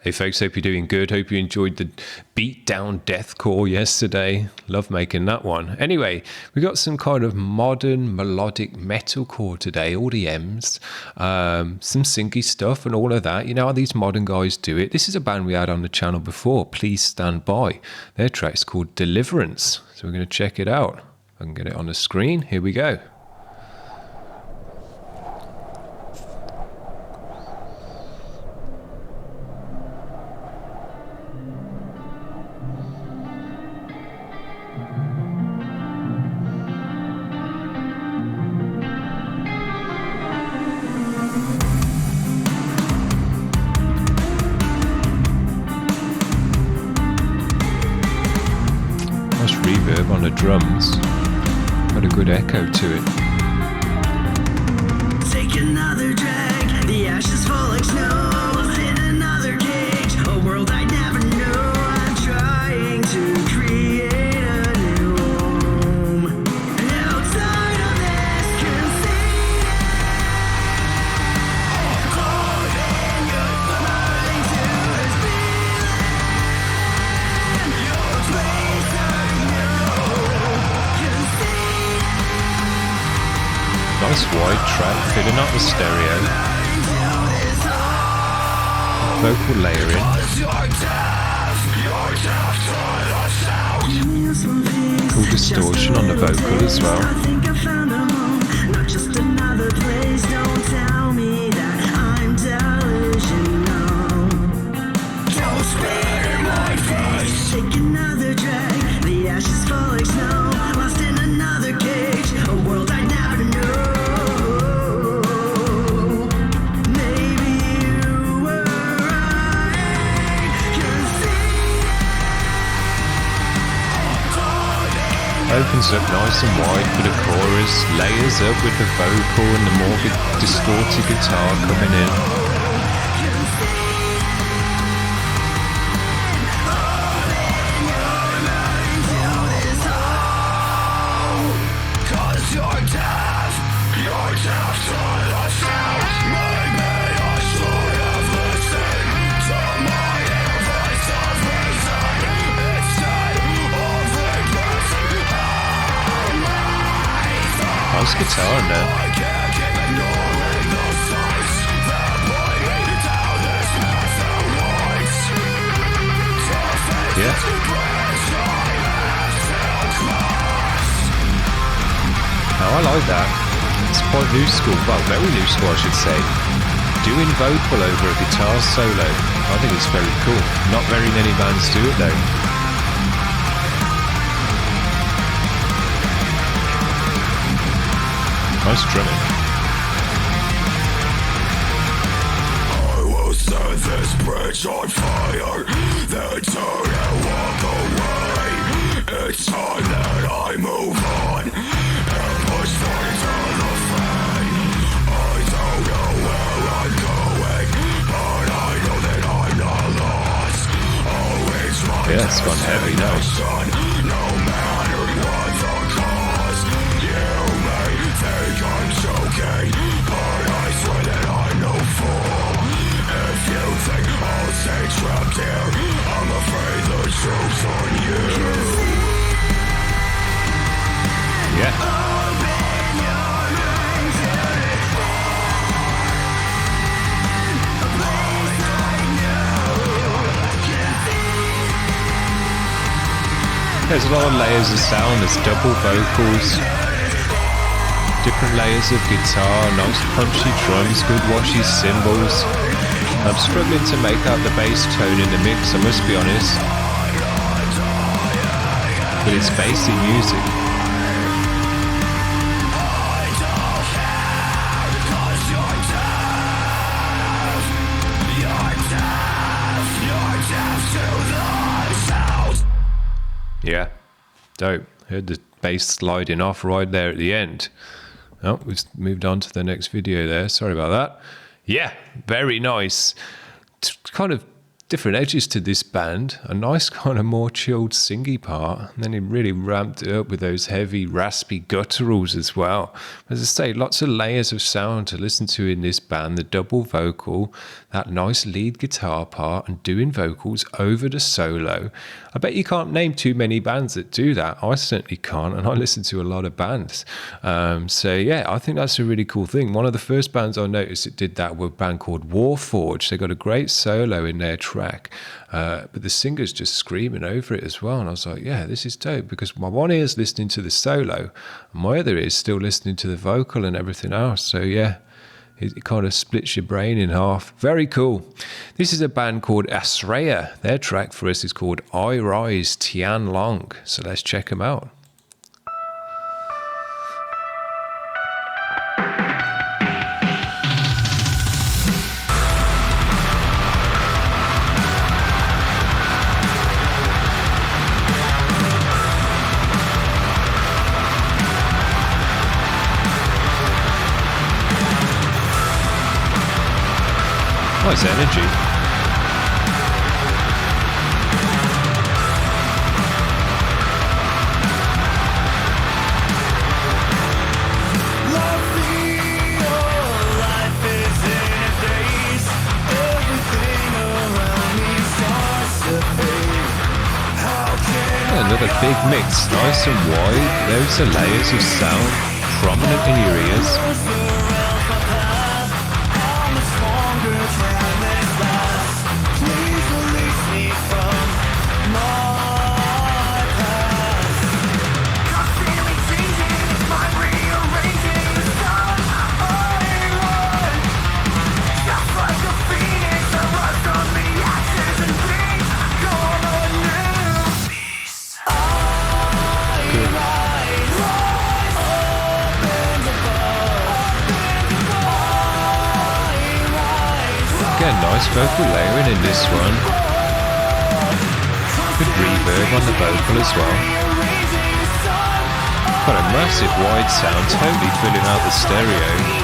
Hey folks, hope you're doing good. Hope you enjoyed the beatdown deathcore yesterday. Love making that one. Anyway, we got some kind of modern melodic metalcore today, all the M's, some syncy stuff and all of that. You know how these modern guys do it. This is a band we had on the channel before, Please Stand By. Their track's called Deliverance. So we're going to check it out. I can get it on the screen. Here we go. Nice reverb on the drums, got a good echo to it. Take another drag, the ashes fall like snow. In another cage, a world I never knew. I'm trying to create a new home. And outside of this conceit, clothing your mind to this feeling. Your place I know. Conceit. Nice wide track, filling up the stereo. Vocal layering. Cool distortion on the vocal as well. I think I found a home, not just another place. Don't tell me that I'm delusional. Don't spit in my face. Take another drag, the ashes fall like snow. Lost in another cage, a world I never knew. Maybe you were right. Opens up nice and wide for the chorus, layers up with the vocal and the more distorted guitar coming in. Nice guitar in there. Yeah. Now I like that. It's quite new school, well, very new school I should say. Doing vocal over a guitar solo. I think it's very cool. Not very many bands do it though. Nice drumming. I will set this bridge on fire, then turn and walk away. It's time that I move on and push into the fray. I don't know where I'm going, but I know that I'm not lost. Always my Yeah, it's gone heavy now. destination, no matter what the cause. You may think I'm joking, but I swear that I'm no fool. If you think I'll stay trapped here, I'm afraid the joke's on you. Yeah. There's a lot of layers of sound, there's double vocals, different layers of guitar, nice punchy drums, good washy cymbals. I'm struggling to make out the bass tone in the mix, I must be honest. But it's basic music. Yeah, dope. Heard the bass sliding off right there at the end. Oh, we've moved on to the next video there. Sorry about that. Yeah, very nice. Kind of different edges to this band. A nice kind of more chilled singy part, and then he really ramped it up with those heavy raspy gutturals as well. As I say, lots of layers of sound to listen to in this band. The double vocal, that nice lead guitar part, and doing vocals over the solo. I bet you can't name too many bands that do that. I certainly can't, and I listen to a lot of bands. So yeah, I think that's a really cool thing. One of the first bands I noticed that did that were a band called Warforged. They got a great solo in their track, but the singer's just screaming over it as well. And I was like, yeah, this is dope, because my one ear's listening to the solo, and my other ear's still listening to the vocal and everything else. So yeah, it kind of splits your brain in half. Very cool. This is a band called Asraya. Their track for us is called I Rise Tian Long. So let's check them out. Nice energy. Another big mix, nice and wide. Those are layers of sound prominent in your ears. Again, nice vocal layering in this one. Good reverb on the vocal as well. Got a massive wide sound, totally filling out the stereo.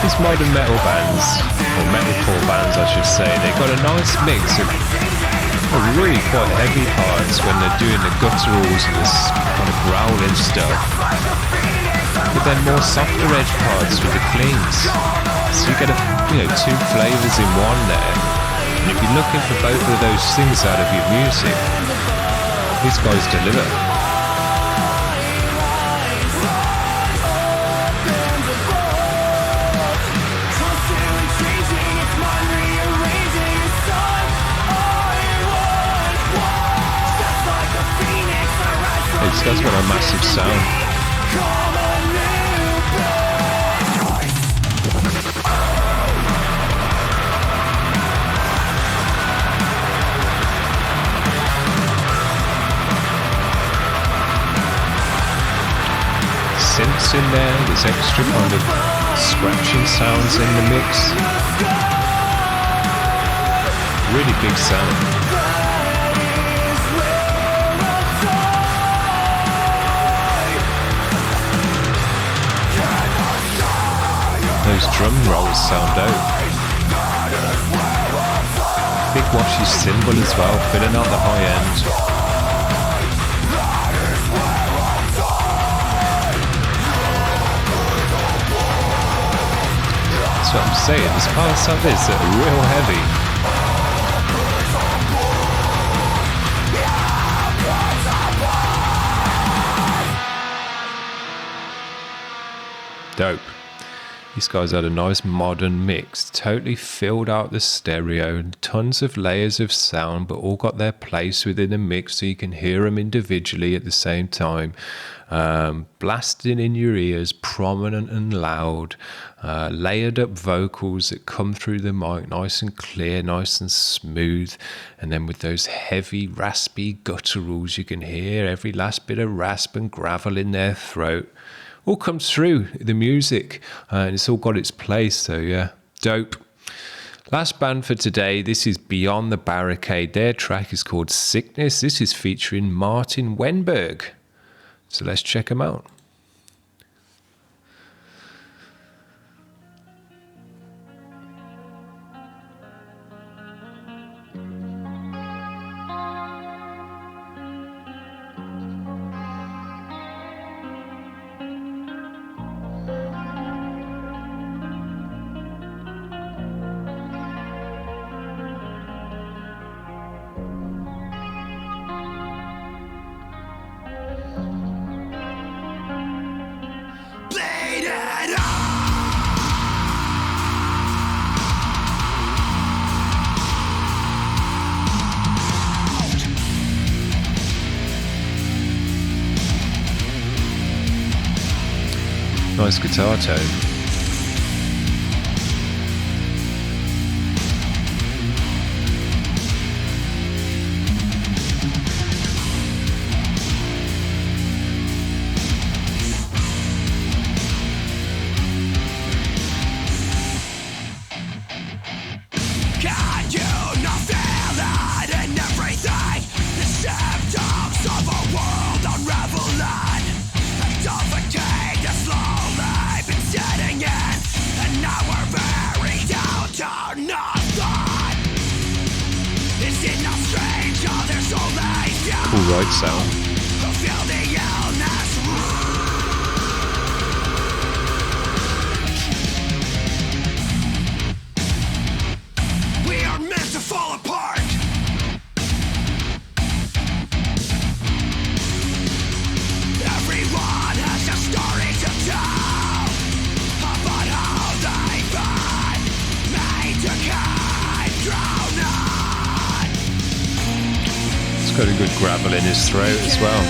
These modern metal bands, or metalcore bands I should say, they've got a nice mix of really quite heavy parts when they're doing the gutturals and this kind of growling stuff, but then more softer edge parts with the cleans. So you get two flavours in one there. And if you're looking for both of those things out of your music, these guys deliver. These guys got a massive sound. Synths in there, there's extra kind of scratching sounds in the mix. Really big sound. Those drum rolls sound out. Big washy cymbal as well, filling out the high end. That's what I'm saying, there's parts of this that are real heavy. Dope. These guys had a nice modern mix, totally filled out the stereo, tons of layers of sound, but all got their place within the mix so you can hear them individually at the same time. Blasting in your ears, prominent and loud, layered up vocals that come through the mic nice and clear, nice and smooth, and then with those heavy, raspy gutturals, you can hear every last bit of rasp and gravel in their throat. All comes through the music, and it's all got its place, so yeah, dope. Last band for today, this is Beyond the Barricade. Their track is called Sickness. This is featuring Martin Wenberg. So let's check them out. Nice guitar tone. Cool ride sound. We are meant to fall apart. Everyone has a story to tell about how they've been made to keep drowning. It's got a good gravel in his throat as well.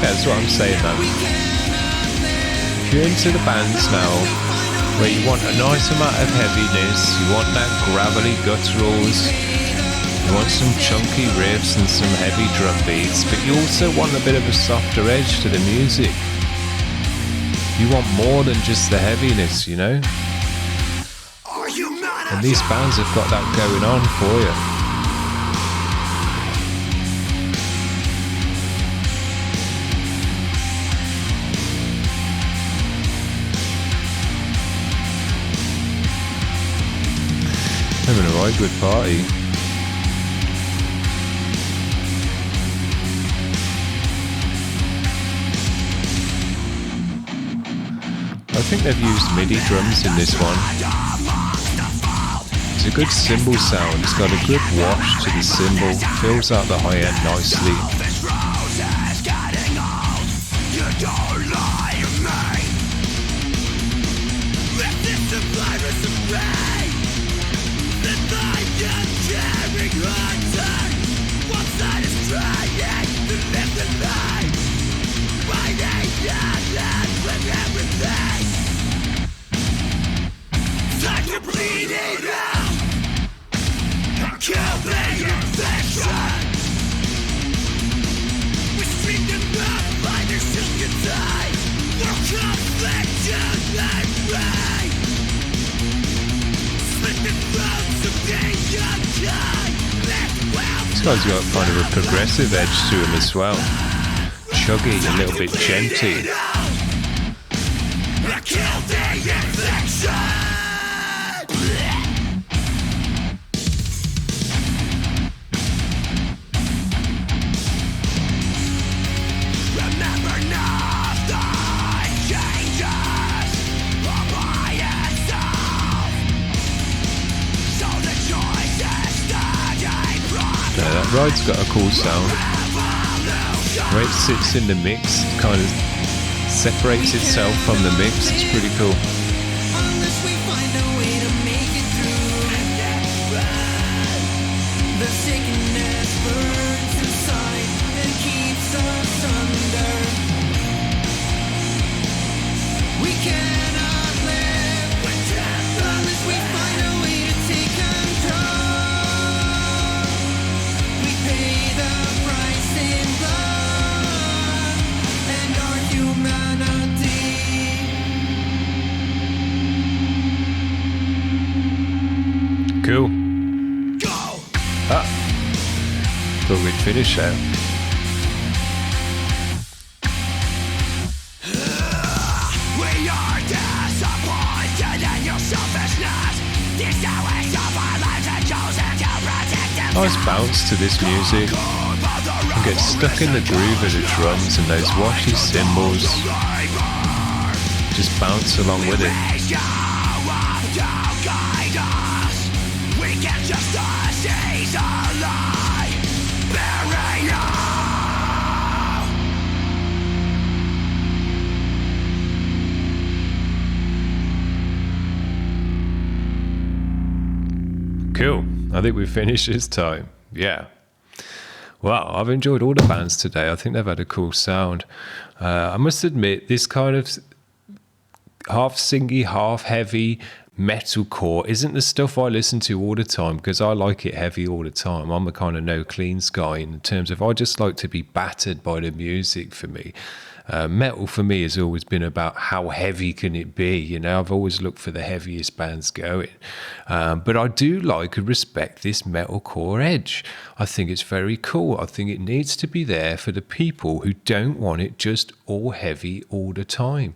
That's what I'm saying, man. If you're into the bands now, where you want a nice amount of heaviness, you want that gravelly gutturals, you want some chunky riffs and some heavy drum beats, but you also want a bit of a softer edge to the music. You want more than just the heaviness, you know? And these bands have got that going on for you. Having a right good party. I think they've used MIDI drums in this one. It's a good cymbal sound, it's got a good wash to the cymbal, fills out the high end nicely. This guy's got kind of a progressive edge to him as well. Chuggy, a little bit genty. ride's got a cool sound. Where it sits in the mix, kind of separates itself from the mix. It's pretty cool. Unless we find a way to make it through. The sickness burns inside and keeps us under. We cannot live unless we find a way to take control. We pay the price in blood and our humanity. Cool. Go! Ah. Thought we'd finish there. We are disappointed in your selfishness. These the waste of our lives and chosen to protect them. Nice bounce to this music. You get stuck in the groove of the drums and those washy cymbals. Just bounce along with it. We can just seize alive. Bury now. Cool. I think we finished this time. Yeah. Well, I've enjoyed all the bands today. I think they've had a cool sound. I must admit, this kind of half singy, half heavy metalcore isn't the stuff I listen to all the time, because I like it heavy all the time. I'm a kind of no cleans guy in terms of I just like to be battered by the music for me. Metal for me has always been about how heavy can it be. You know, I've always looked for the heaviest bands going. But I do like and respect this metalcore edge. I think it's very cool. I think it needs to be there for the people who don't want it just all heavy all the time.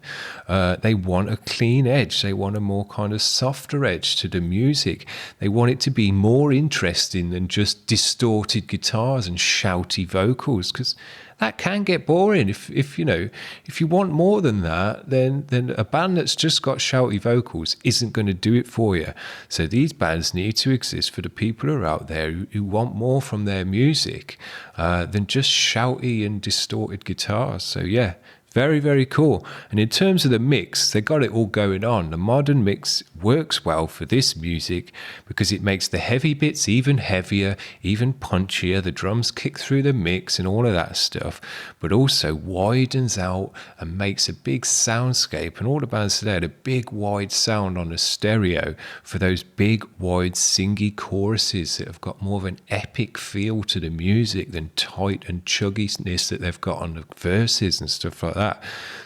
They want a clean edge. They want a more kind of softer edge to the music. They want it to be more interesting than just distorted guitars and shouty vocals, because that can get boring. If you want more than that, then a band that's just got shouty vocals isn't going to do it for you. So these bands need to exist for the people who are out there who want more from their music than just shouty and distorted guitars. So yeah, very, very cool. And in terms of the mix, they got it all going on. The modern mix works well for this music because it makes the heavy bits even heavier, even punchier. The drums kick through the mix and all of that stuff, but also widens out and makes a big soundscape. And all the bands today had a big wide sound on the stereo for those big wide singy choruses that have got more of an epic feel to the music than tight and chugginess that they've got on the verses and stuff like that.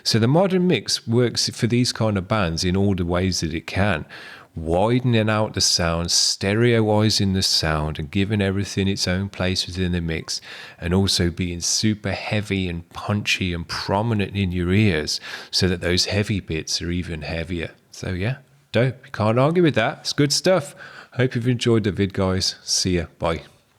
So the modern mix works for these kind of bands in all the ways that it can, widening out the sound, stereoizing the sound and giving everything its own place within the mix, and also being super heavy and punchy and prominent in your ears so that those heavy bits are even heavier. So yeah, dope. You can't argue with that. It's good stuff. Hope you've enjoyed the vid, guys. See ya. Bye.